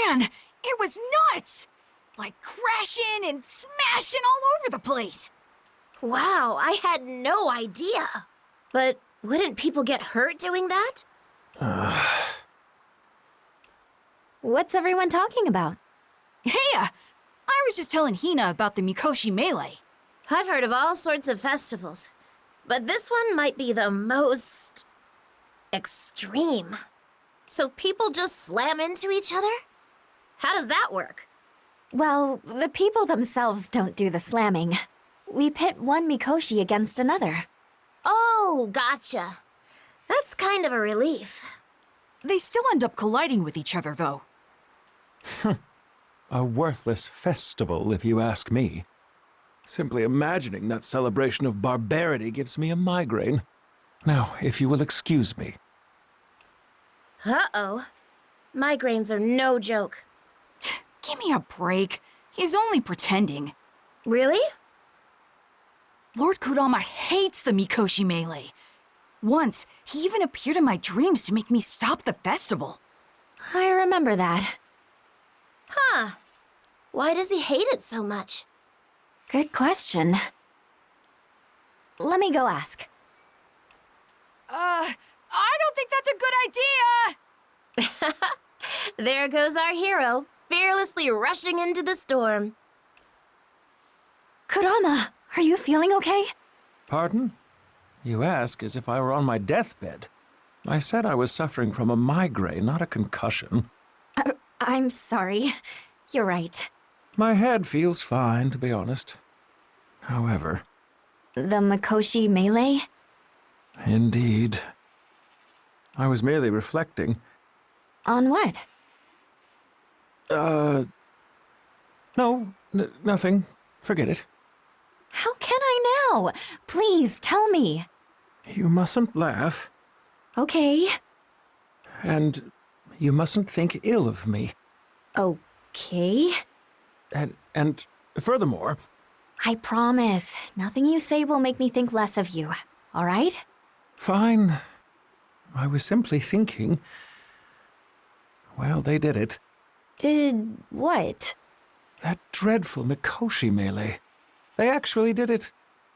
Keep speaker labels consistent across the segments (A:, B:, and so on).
A: Man, it was nuts! Like crashing and smashing all over the place.
B: Wow, I had no idea. But wouldn't people get hurt doing that?
C: What's everyone talking about?
A: Hey, I was just telling Hina about the Mikoshi Melee.
B: I've heard of all sorts of festivals, but this one might be the most extreme. So people just slam into each other? How does that work?
C: Well, the people themselves don't do the slamming. We pit one Mikoshi against another.
B: Oh, gotcha. That's kind of a relief.
A: They still end up colliding with each other, though.
D: A worthless festival, if you ask me. Simply imagining that celebration of barbarity gives me a migraine. Now, if you will excuse me.
B: Uh-oh. Migraines are no joke.
A: Give me a break. He's only pretending.
B: Really?
A: Lord Kurama hates the Mikoshi Melee. Once, he even appeared in my dreams to make me stop the festival.
C: I remember that.
B: Huh. Why does he hate it so much?
C: Good question. Let me go ask.
A: I don't think that's a good idea!
B: There goes our hero, fearlessly rushing into the storm.
C: Kurama, are you feeling okay?
D: Pardon? You ask as if I were on my deathbed. I said I was suffering from a migraine, not a concussion.
C: I'm sorry. You're right.
D: My head feels fine, to be honest. However...
C: The Mikoshi Melee?
D: Indeed. I was merely reflecting.
C: On what?
D: No, nothing. Forget it.
C: How can I now? Please, tell me.
D: You mustn't laugh.
C: Okay.
D: And you mustn't think ill of me.
C: Okay.
D: And furthermore...
C: I promise, nothing you say will make me think less of you, all right?
D: Fine. I was simply thinking... Well, they did it.
C: Did what?
D: That dreadful Mikoshi Melee. They actually did it.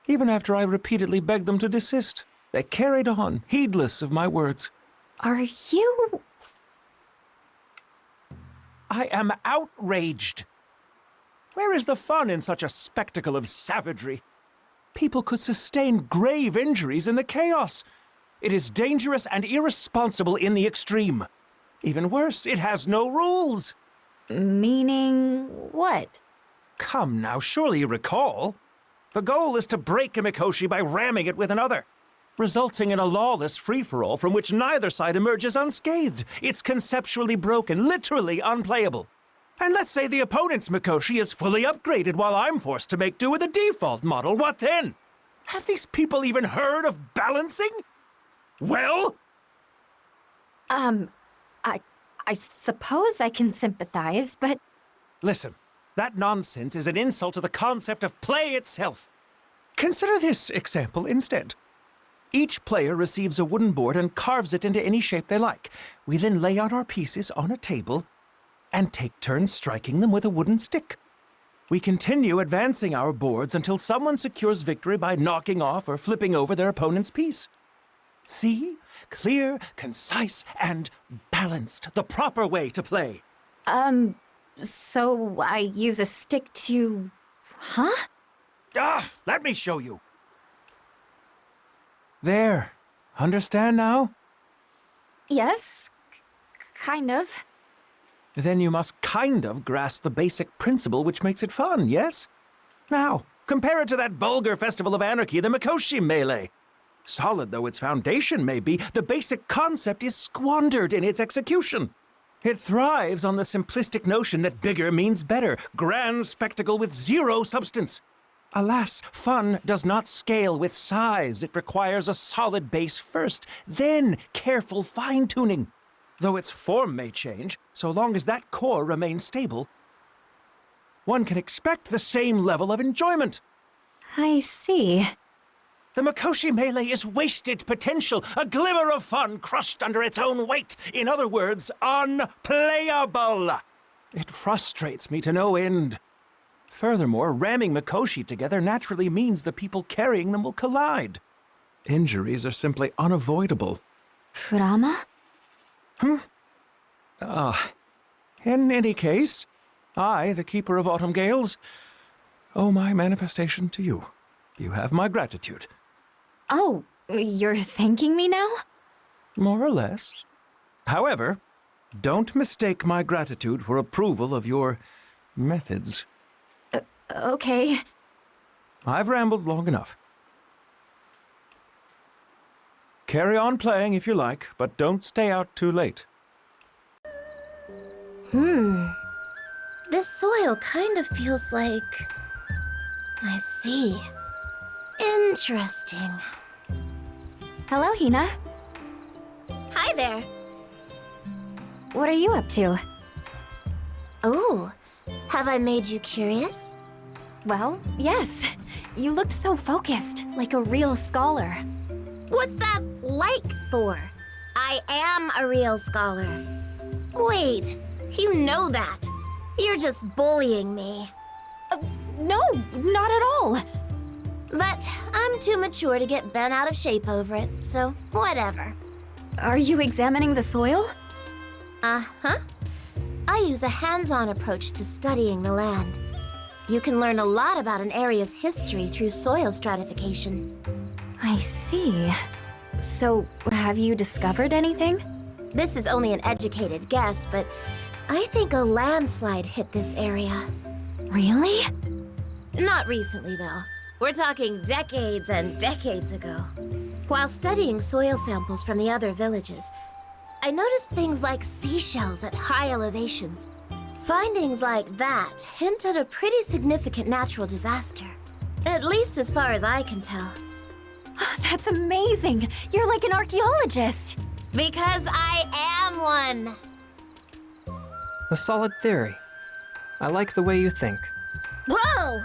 D: Even after I repeatedly begged them to desist. They carried on, heedless of my words.
C: Are you...
D: I am outraged. Where is the fun in such a spectacle of savagery? People could sustain grave injuries in the chaos. It is dangerous and irresponsible in the extreme. Even worse, it has no rules.
C: Meaning what?
D: Come now, surely you recall. The goal is to break a Mikoshi by ramming it with another, resulting in a lawless free-for-all from which neither side emerges unscathed. It's conceptually broken, literally unplayable. And let's say the opponent's Mikoshi is fully upgraded while I'm forced to make do with a default model. What then? Have these people even heard of balancing? Well?
C: I suppose I can sympathize, but...
D: Listen, that nonsense is an insult to the concept of play itself. Consider this example instead. Each player receives a wooden board and carves it into any shape they like. We then lay out our pieces on a table and take turns striking them with a wooden stick. We continue advancing our boards until someone secures victory by knocking off or flipping over their opponent's piece. See? Clear, concise, and balanced. The proper way to play.
C: So I use a stick to... Huh?
D: Let me show you. There. Understand now?
C: Yes, kind of.
D: Then you must kind of grasp the basic principle which makes it fun, yes? Now, compare it to that vulgar festival of anarchy, the Mikoshi Melee. Solid though its foundation may be, the basic concept is squandered in its execution. It thrives on the simplistic notion that bigger means better, grand spectacle with zero substance. Alas, fun does not scale with size. It requires a solid base first, then careful fine-tuning. Though its form may change, so long as that core remains stable, one can expect the same level of enjoyment.
C: I see.
D: The Mikoshi Melee is wasted potential, a glimmer of fun crushed under its own weight. In other words, unplayable. It frustrates me to no end. Furthermore, ramming Mikoshi together naturally means the people carrying them will collide. Injuries are simply unavoidable.
C: Kurama?
D: In any case, I, the Keeper of Autumn Gales, owe my manifestation to you. You have my gratitude.
C: Oh, you're thanking me now?
D: More or less. However, don't mistake my gratitude for approval of your methods.
C: Okay.
D: I've rambled long enough. Carry on playing if you like, but don't stay out too late.
B: This soil kind of feels like... I see. Interesting.
C: Hello, Hina.
B: Hi there.
C: What are you up to?
B: Oh, have I made you curious?
C: Well, yes. You looked so focused, like a real scholar.
B: What's that like for? I am a real scholar. Wait, you know that. You're just bullying me.
C: No, not at all.
B: But I'm too mature to get bent out of shape over it, so whatever.
C: Are you examining the soil?
B: Uh-huh. I use a hands-on approach to studying the land. You can learn a lot about an area's history through soil stratification.
C: I see. So, have you discovered anything?
B: This is only an educated guess, but I think a landslide hit this area.
C: Really?
B: Not recently, though. We're talking decades and decades ago. While studying soil samples from the other villages, I noticed things like seashells at high elevations. Findings like that hint at a pretty significant natural disaster. At least as far as I can tell.
C: That's amazing! You're like an archaeologist!
B: Because I am one!
E: A solid theory. I like the way you think.
B: Whoa!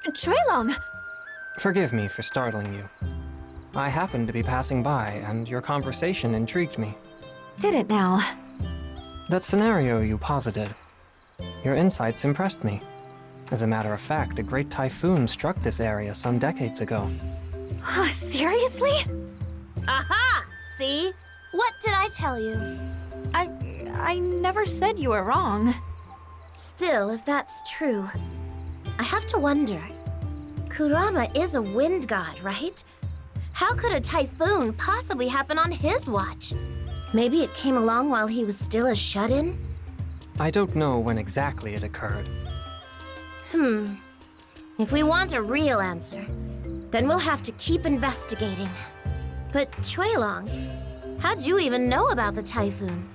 C: Chuelong!
E: Forgive me for startling you. I happened to be passing by, and your conversation intrigued me.
C: Did it now?
E: That scenario you posited. Your insights impressed me. As a matter of fact, a great typhoon struck this area some decades ago.
C: Seriously?
B: Aha! See? What did I tell you?
C: I never said you were wrong.
B: Still, if that's true, I have to wonder. Kurama is a wind god, right? How could a typhoon possibly happen on his watch? Maybe it came along while he was still a shut-in?
E: I don't know when exactly it occurred.
B: If we want a real answer, then we'll have to keep investigating. But Chuelong, how'd you even know about the typhoon?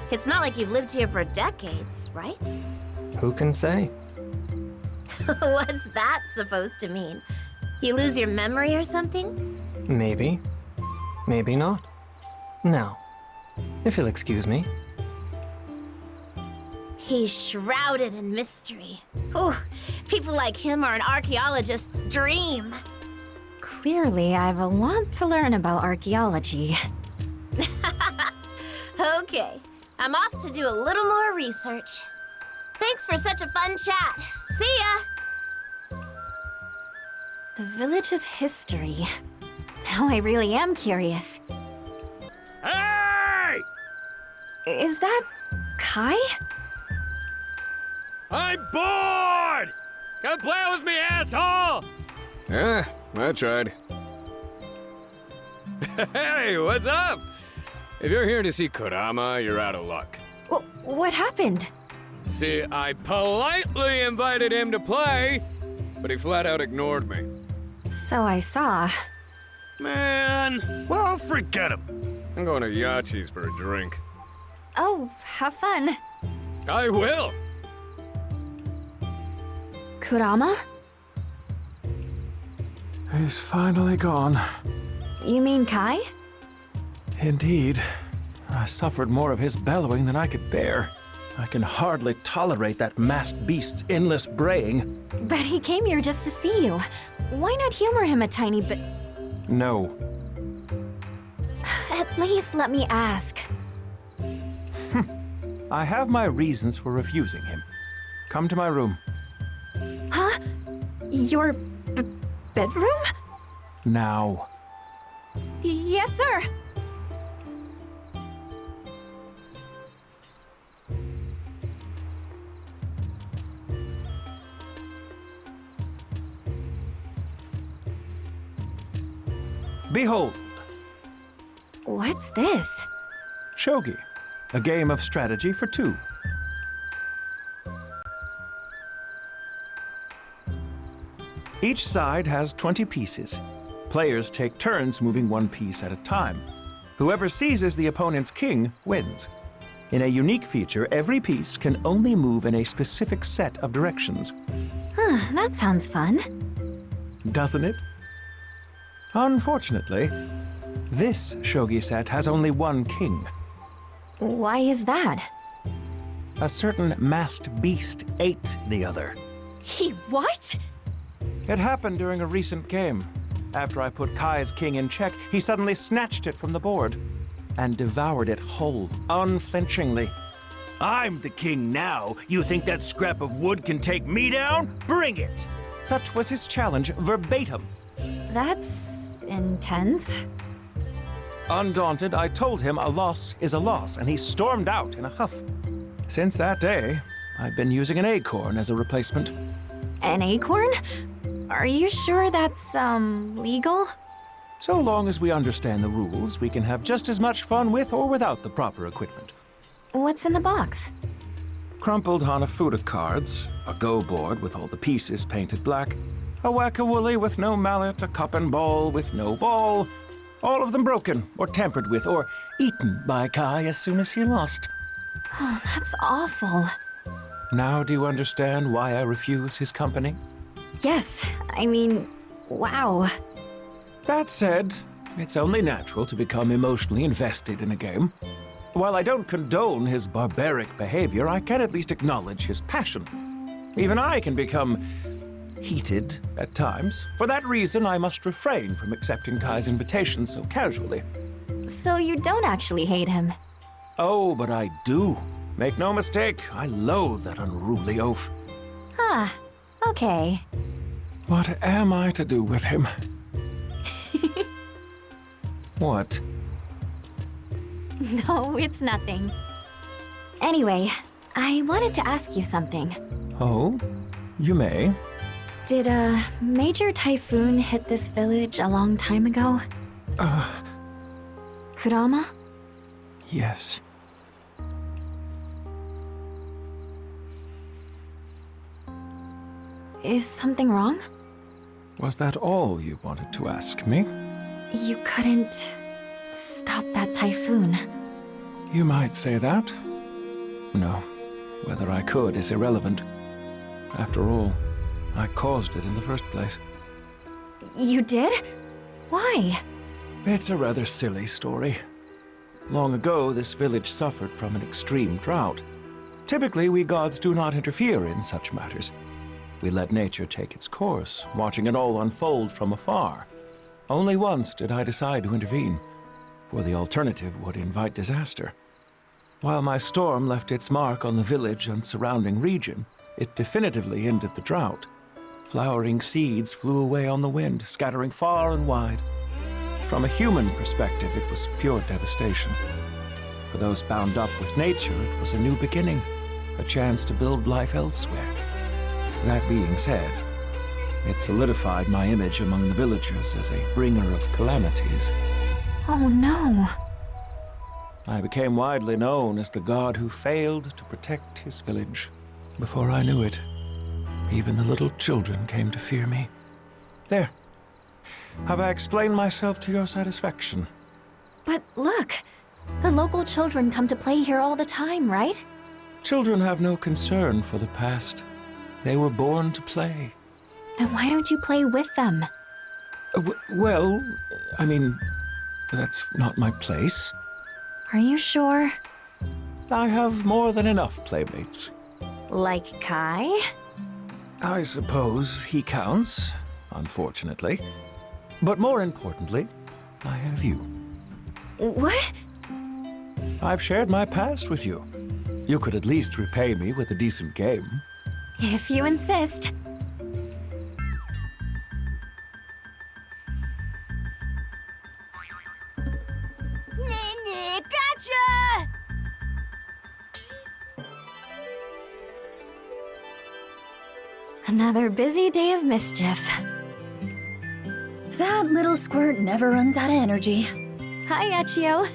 B: It's not like you've lived here for decades, right?
E: Who can say?
B: What's that supposed to mean? You lose your memory or something?
E: Maybe. Maybe not. Now, if you'll excuse me.
B: He's shrouded in mystery. Ooh, people like him are an archaeologist's dream.
C: Clearly, I've a lot to learn about archaeology.
B: Okay, I'm off to do a little more research. Thanks for such a fun chat. See ya!
C: The village's history. Now I really am curious.
F: Hey!
C: Is that Kai?
F: I'm bored! Come play with me, asshole!
G: Yeah, I tried.
F: Hey, what's up?
G: If you're here to see Kurama, you're out of luck.
C: What happened?
G: See, I politely invited him to play, but he flat out ignored me.
C: So I saw.
G: Man,
F: Well, forget him.
G: I'm going to Yachi's for a drink.
C: Oh, have fun.
G: I will!
C: Kurama?
D: He's finally gone.
C: You mean Kai?
D: Indeed. I suffered more of his bellowing than I could bear. I can hardly tolerate that masked beast's endless braying.
C: But he came here just to see you. Why not humor him a tiny bit?
D: No.
C: At least let me ask.
D: I have my reasons for refusing him. Come to my room.
C: Huh? Your bedroom?
D: Now.
C: Yes, sir.
D: Behold,
C: What's this?
D: Shogi, a game of strategy for two. Each side has 20 pieces. Players take turns moving one piece at a time. Whoever seizes the opponent's king wins. In a unique feature, every piece can only move in a specific set of directions.
C: Huh, that sounds fun.
D: Doesn't it? Unfortunately, this shogi set has only one king.
C: Why is that?
D: A certain masked beast ate the other.
A: He what?
D: It happened during a recent game. After I put Kai's king in check, he suddenly snatched it from the board and devoured it whole, unflinchingly. I'm the king now. You think that scrap of wood can take me down? Bring it! Such was his challenge, verbatim.
C: That's intense.
D: Undaunted, I told him a loss is a loss, and he stormed out in a huff. Since that day, I've been using an acorn as a replacement.
C: An acorn? Are you sure that's, legal?
D: So long as we understand the rules, we can have just as much fun with or without the proper equipment.
C: What's in the box?
D: Crumpled Hanafuda cards, a Go board with all the pieces painted black, a whack-a-woolly with no mallet, a cup and ball with no ball, all of them broken, or tampered with, or eaten by Kai as soon as he lost.
C: Oh, that's awful.
D: Now do you understand why I refuse his company?
C: Yes, I mean, wow.
D: That said, it's only natural to become emotionally invested in a game. While I don't condone his barbaric behavior, I can at least acknowledge his passion. Even I can become heated at times. For that reason, I must refrain from accepting Kai's invitation so casually.
C: So you don't actually hate him?
D: Oh, but I do. Make no mistake, I loathe that unruly oaf.
C: Ah, okay.
D: What am I to do with him? What?
C: No, it's nothing. Anyway, I wanted to ask you something.
D: Oh? You may.
C: Did a major typhoon hit this village a long time ago? Kurama?
D: Yes.
C: Is something wrong?
D: Was that all you wanted to ask me?
C: You couldn't stop that typhoon.
D: You might say that. No, whether I could is irrelevant. After all, I caused it in the first place.
C: You did? Why?
D: It's a rather silly story. Long ago, this village suffered from an extreme drought. Typically, we gods do not interfere in such matters. We let nature take its course, watching it all unfold from afar. Only once did I decide to intervene, for the alternative would invite disaster. While my storm left its mark on the village and surrounding region, it definitively ended the drought. Flowering seeds flew away on the wind, scattering far and wide. From a human perspective, it was pure devastation. For those bound up with nature, it was a new beginning, a chance to build life elsewhere. That being said, it solidified my image among the villagers as a bringer of calamities.
C: Oh no.
D: I became widely known as the god who failed to protect his village. Before I knew it, even the little children came to fear me. There. Have I explained myself to your satisfaction?
C: But look, the local children come to play here all the time, right?
D: Children have no concern for the past. They were born to play.
C: Then why don't you play with them?
D: Well, I mean, that's not my place.
C: Are you sure?
D: I have more than enough playmates.
C: Like Kai?
D: I suppose he counts, unfortunately. But more importantly, I have you.
C: What?
D: I've shared my past with you. You could at least repay me with a decent game.
C: If you insist.
A: Gotcha!
C: Another busy day of mischief.
H: That little squirt never runs out of energy.
C: Hi, Echio.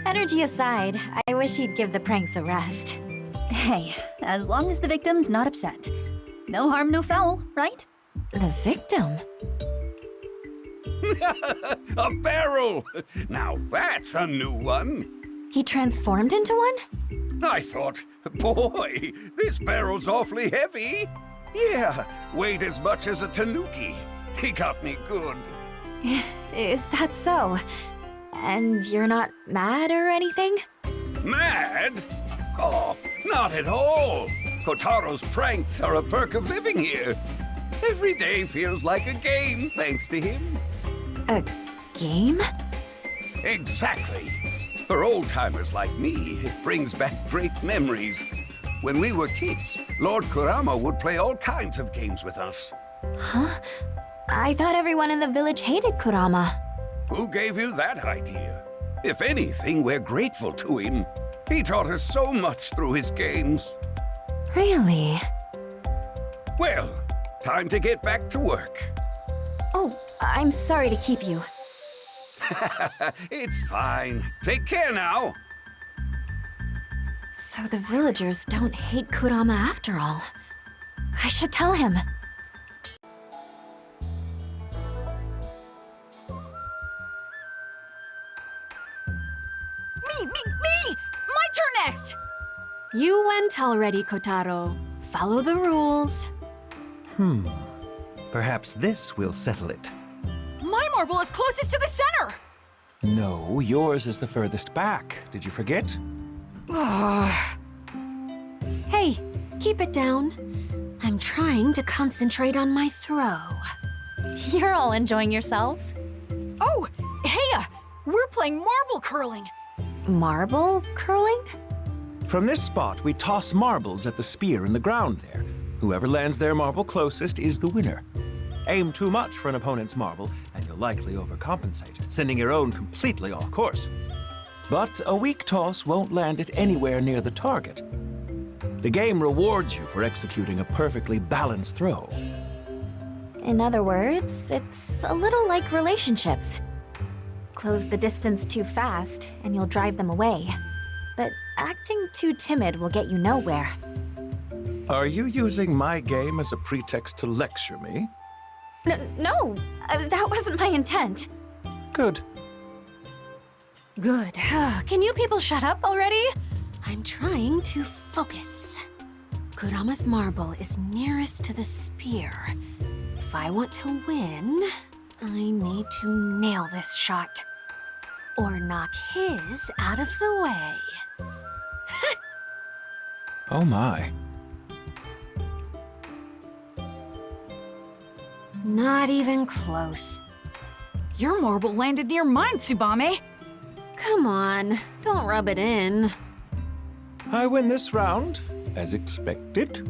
C: Energy aside, I wish he'd give the pranks a rest.
H: Hey, as long as the victim's not upset. No harm, no foul, right?
C: The victim?
I: A barrel! Now that's a new one.
C: He transformed into one?
I: I thought, boy, this barrel's awfully heavy. Yeah, weighed as much as a tanuki. He got me good.
C: Is that so? And you're not mad or anything?
I: Mad? Oh, not at all. Kotaro's pranks are a perk of living here. Every day feels like a game, thanks to him.
C: A game?
I: Exactly. For old-timers like me, it brings back great memories. When we were kids, Lord Kurama would play all kinds of games with us.
C: Huh? I thought everyone in the village hated Kurama.
I: Who gave you that idea? If anything, we're grateful to him. He taught us so much through his games.
C: Really?
I: Well, time to get back to work.
C: Oh, I'm sorry to keep you.
I: It's fine. Take care now.
C: So the villagers don't hate Kurama after all. I should tell him.
A: Me! My turn next!
J: You went already, Kotaro. Follow the rules.
D: Perhaps this will settle it.
A: My marble is closest to the center!
D: No, yours is the furthest back. Did you forget?
J: Hey, keep it down. I'm trying to concentrate on my throw.
C: You're all enjoying yourselves.
A: Oh, hey, we're playing marble curling.
C: Marble curling?
D: From this spot, we toss marbles at the spear in the ground there. Whoever lands their marble closest is the winner. Aim too much for an opponent's marble, and you'll likely overcompensate, sending your own completely off course. But a weak toss won't land it anywhere near the target. The game rewards you for executing a perfectly balanced throw.
C: In other words, it's a little like relationships. Close the distance too fast, and you'll drive them away. But acting too timid will get you nowhere.
D: Are you using my game as a pretext to lecture me?
C: No, that wasn't my intent.
D: Good.
J: Good. Can you people shut up already? I'm trying to focus. Kurama's marble is nearest to the spear. If I want to win, I need to nail this shot. Or knock his out of the way.
D: Oh my.
J: Not even close.
A: Your marble landed near mine, Tsubame.
J: Come on, don't rub it in.
D: I win this round, as expected.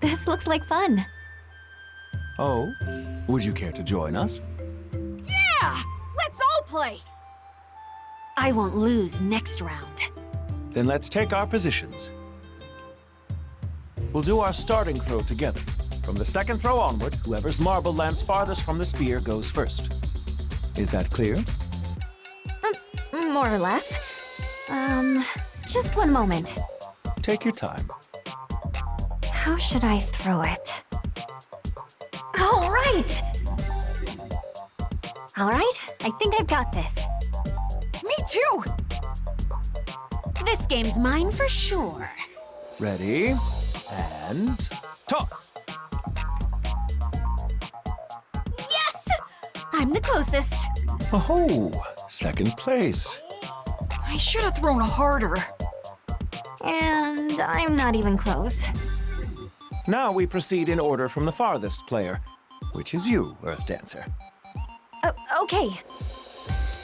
C: This looks like fun.
D: Oh, would you care to join us?
A: Yeah! Let's all play!
J: I won't lose next round.
D: Then let's take our positions. We'll do our starting throw together. From the second throw onward, whoever's marble lands farthest from the spear goes first. Is that clear?
C: More or less. Just one moment.
D: Take your time.
C: How should I throw it? All right! All right, I think I've got this.
A: Me too!
J: This game's mine for sure.
D: Ready, and toss.
J: Yes! I'm the closest.
D: Oh, second place.
A: I should have thrown harder.
C: And I'm not even close.
D: Now we proceed in order from the farthest player, which is you, Earth Dancer.
C: Okay.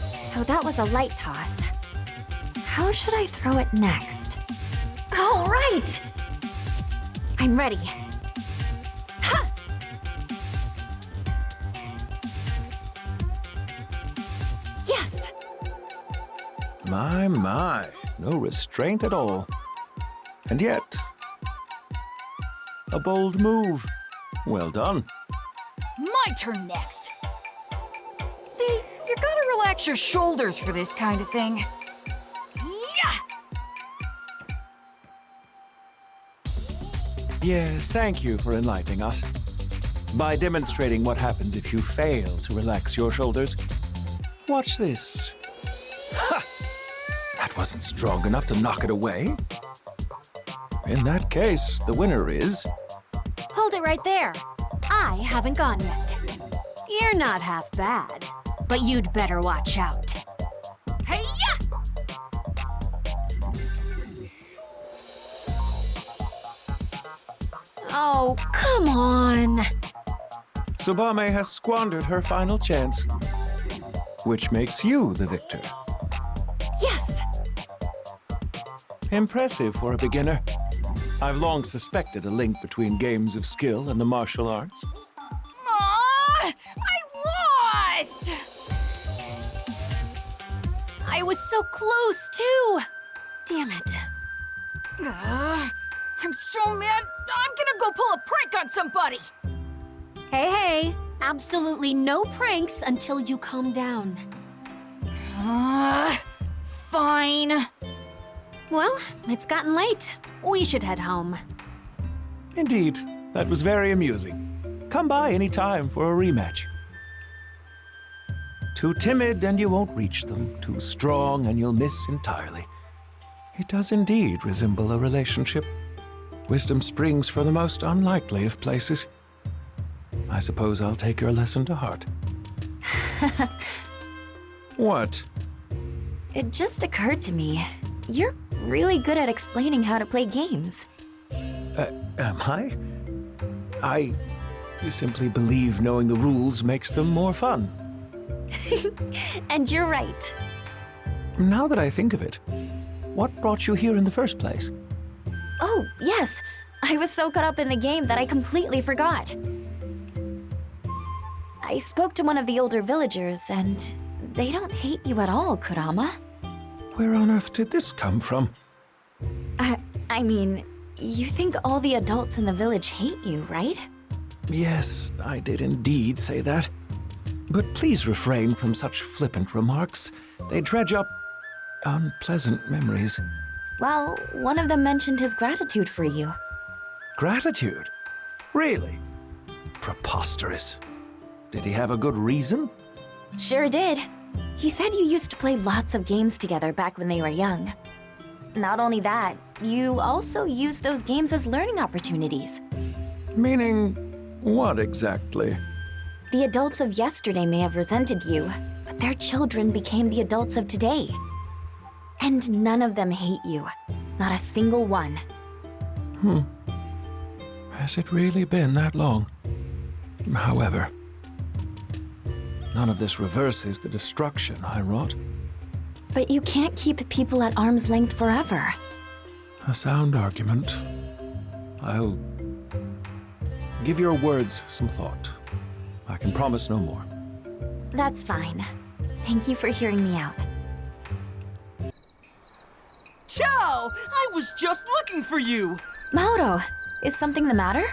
C: So that was a light toss. How should I throw it next? All right! I'm ready. Ha! Yes!
D: My, no restraint at all. And yet, a bold move. Well done.
A: My turn next. See, you gotta relax your shoulders for this kind of thing. Yeah!
D: Yes, thank you for enlightening us. By demonstrating what happens if you fail to relax your shoulders. Watch this. Ha! That wasn't strong enough to knock it away. In that case, the winner is...
J: Hold it right there. I haven't gone yet. You're not half bad, but you'd better watch out.
A: Hey-ya!
J: Oh, come on.
D: Tsubame has squandered her final chance. Which makes you the victor.
J: Yes!
D: Impressive for a beginner. I've long suspected a link between games of skill and the martial arts.
A: Aww! I lost!
J: I was so close, too. Damn it.
A: I'm so mad. I'm gonna go pull a prank on somebody.
J: Hey, absolutely no pranks until you calm down.
A: Fine.
J: Well, it's gotten late. We should head home.
D: Indeed, that was very amusing. Come by any time for a rematch. Too timid and you won't reach them. Too strong and you'll miss entirely. It does indeed resemble a relationship. Wisdom springs from the most unlikely of places. I suppose I'll take your lesson to heart. What?
C: It just occurred to me. You're really good at explaining how to play games.
D: Am I? I simply believe knowing the rules makes them more fun.
C: And you're right.
D: Now that I think of it, what brought you here in the first place?
C: Oh, yes. I was so caught up in the game that I completely forgot. I spoke to one of the older villagers, and they don't hate you at all, Kurama.
D: Where on earth did this come from?
C: I mean, you think all the adults in the village hate you, right?
D: Yes, I did indeed say that. But please refrain from such flippant remarks. They dredge up unpleasant memories.
C: Well, one of them mentioned his gratitude for you.
D: Gratitude? Really? Preposterous. Did he have a good reason?
C: Sure did. He said you used to play lots of games together back when they were young. Not only that, you also used those games as learning opportunities.
D: Meaning, what exactly?
C: The adults of yesterday may have resented you, but their children became the adults of today. And none of them hate you. Not a single one.
D: Has it really been that long? However, none of this reverses the destruction I wrought.
C: But you can't keep people at arm's length forever.
D: A sound argument. I'll give your words some thought. I can promise no more.
C: That's fine. Thank you for hearing me out.
K: Ciao! I was just looking for you!
C: Mauro, is something the matter?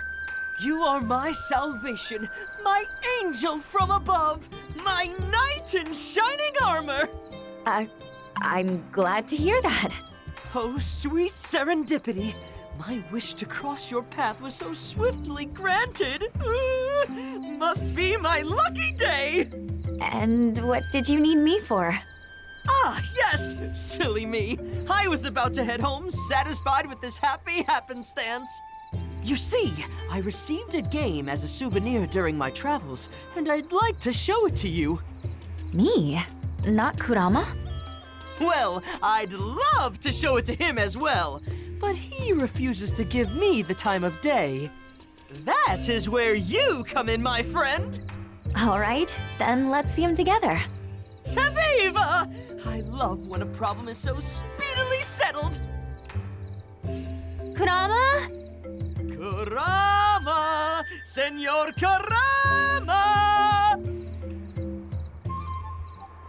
K: You are my salvation, my angel from above, my knight in shining armor!
C: I'm glad to hear that.
K: Oh, sweet serendipity. My wish to cross your path was so swiftly granted. Must be my lucky day!
C: And what did you need me for?
K: Ah, yes! Silly me. I was about to head home, satisfied with this happy happenstance. You see, I received a game as a souvenir during my travels, and I'd like to show it to you.
C: Me? Not Kurama?
K: Well, I'd love to show it to him as well, but he refuses to give me the time of day. That is where you come in, my friend.
C: All right, then let's see them together.
K: Viva! I love when a problem is so speedily settled.
C: Kurama?
K: Kurama! Senor Kurama!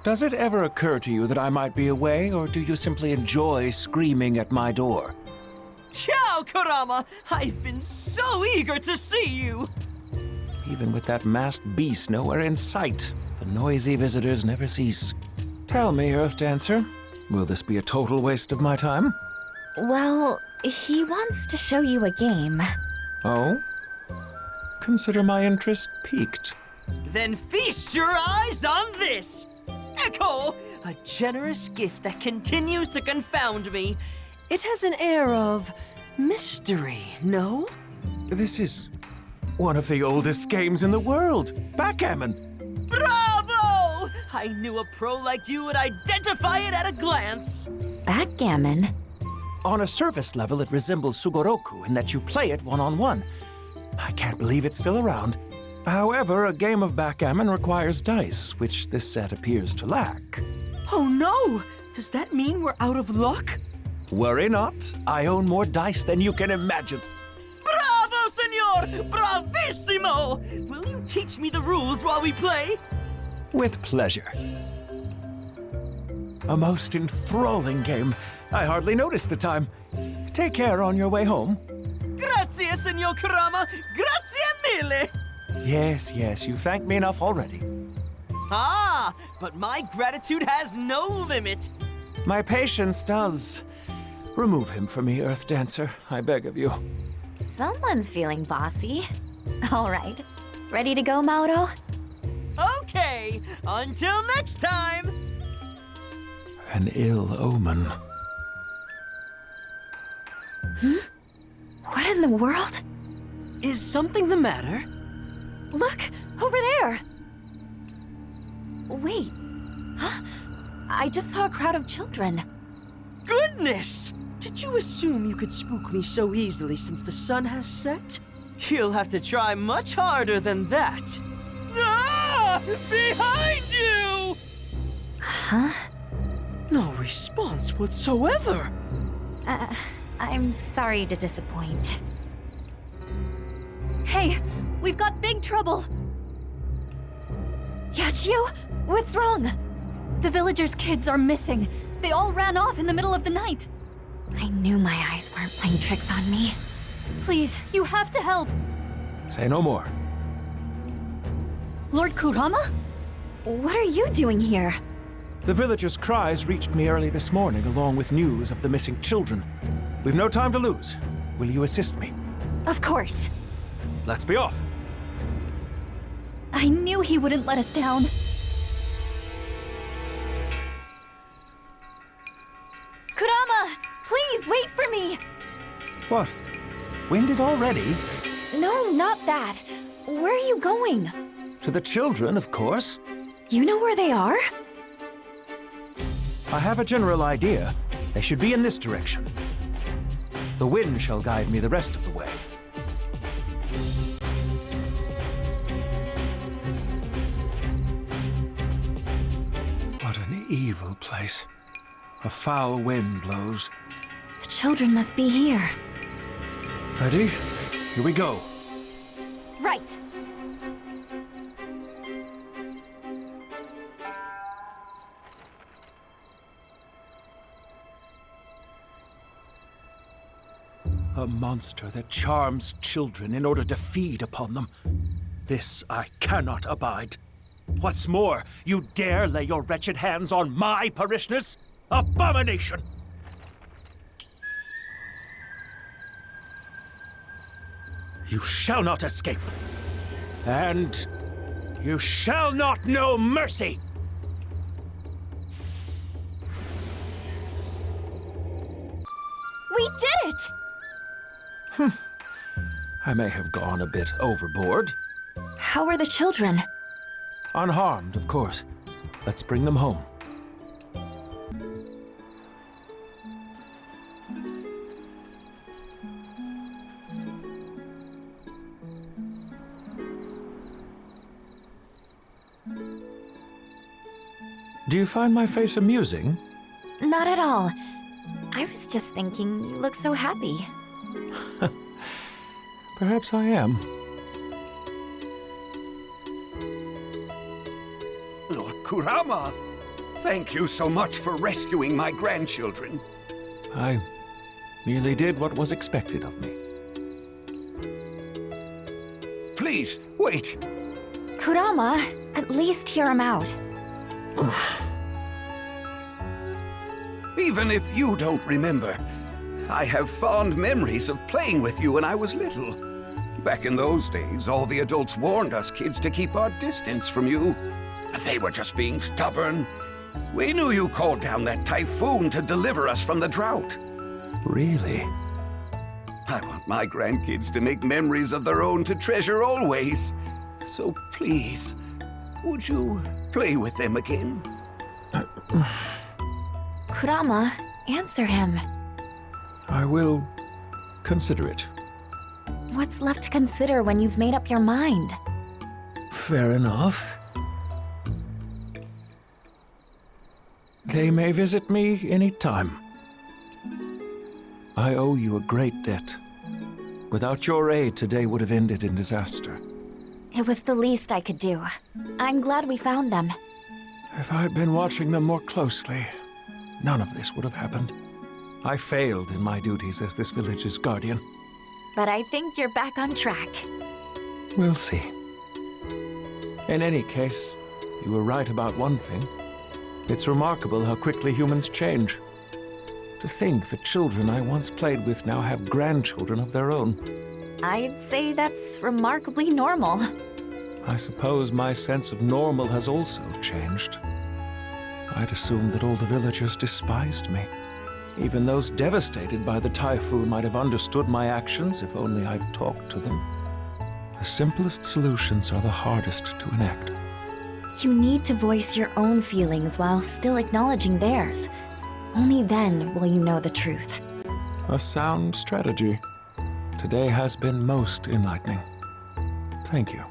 D: Does it ever occur to you that I might be away, or do you simply enjoy screaming at my door?
K: Ciao, Kurama! I've been so eager to see you!
D: Even with that masked beast nowhere in sight, the noisy visitors never cease. Tell me, Earth Dancer, will this be a total waste of my time?
C: Well, he wants to show you a game.
D: Oh? Consider my interest piqued.
K: Then feast your eyes on this! Echo! A generous gift that continues to confound me. It has an air of mystery, no?
D: This is one of the oldest games in the world. Backgammon.
K: Bravo! I knew a pro like you would identify it at a glance.
C: Backgammon?
D: On a surface level, it resembles Sugoroku in that you play it one-on-one. I can't believe it's still around. However, a game of backgammon requires dice, which this set appears to lack.
K: Oh no! Does that mean we're out of luck?
D: Worry not. I own more dice than you can imagine.
K: Bravo, senor! Bravissimo! Will you teach me the rules while we play?
D: With pleasure. A most enthralling game. I hardly noticed the time. Take care on your way home.
K: Grazie, senor Kurama! Grazie mille!
D: Yes, you've thanked me enough already.
K: Ah, but my gratitude has no limit.
D: My patience does. Remove him from me, Earth Dancer, I beg of you.
C: Someone's feeling bossy. All right. Ready to go, Mauro?
K: Okay, until next time!
D: An ill omen.
C: What in the world?
K: Is something the matter?
C: Look, over there! Wait. Huh? I just saw a crowd of children.
K: Goodness! Did you assume you could spook me so easily since the sun has set? You'll have to try much harder than that. Ah! Behind you!
C: Huh?
K: No response whatsoever.
C: I'm sorry to disappoint.
H: Hey, we've got big trouble!
C: Yachio? What's wrong?
H: The villagers' kids are missing. They all ran off in the middle of the night.
C: I knew my eyes weren't playing tricks on me.
H: Please, you have to help.
D: Say no more.
H: Lord Kurama?
C: What are you doing here?
D: The villagers' cries reached me early this morning, along with news of the missing children. We've no time to lose. Will you assist me?
C: Of course.
D: Let's be off.
H: I knew he wouldn't let us down. Kurama! Please, wait for me!
D: What? Winded already?
C: No, not that. Where are you going?
D: To the children, of course.
C: You know where they are?
D: I have a general idea. They should be in this direction. The wind shall guide me the rest of the way. What an evil place. A foul wind blows.
C: The children must be here.
D: Ready? Here we go.
C: Right.
D: A monster that charms children in order to feed upon them. This I cannot abide. What's more, you dare lay your wretched hands on my parishioners? Abomination! You shall not escape. And you shall not know mercy!
C: We did it!
D: I may have gone a bit overboard.
C: How are the children?
D: Unharmed, of course. Let's bring them home. Do you find my face amusing?
C: Not at all. I was just thinking you look so happy.
D: Perhaps I am.
I: Lord Kurama, thank you so much for rescuing my grandchildren.
D: I merely did what was expected of me.
I: Please, wait.
C: Kurama, at least hear him out.
I: Even if you don't remember, I have fond memories of playing with you when I was little. Back in those days, all the adults warned us kids to keep our distance from you. They were just being stubborn. We knew you called down that typhoon to deliver us from the drought.
D: Really?
I: I want my grandkids to make memories of their own to treasure always. So please, would you play with them again?
C: Kurama, answer him.
D: I will consider it.
C: What's left to consider when you've made up your mind?
D: Fair enough. They may visit me any time. I owe you a great debt. Without your aid, today would have ended in disaster.
C: It was the least I could do. I'm glad we found them.
D: If I'd been watching them more closely, none of this would have happened. I failed in my duties as this village's guardian.
C: But I think you're back on track.
D: We'll see. In any case, you were right about one thing. It's remarkable how quickly humans change. To think the children I once played with now have grandchildren of their own.
C: I'd say that's remarkably normal.
D: I suppose my sense of normal has also changed. I'd assumed that all the villagers despised me. Even those devastated by the typhoon might have understood my actions if only I'd talked to them. The simplest solutions are the hardest to enact.
C: You need to voice your own feelings while still acknowledging theirs. Only then will you know the truth.
D: A sound strategy. Today has been most enlightening. Thank you.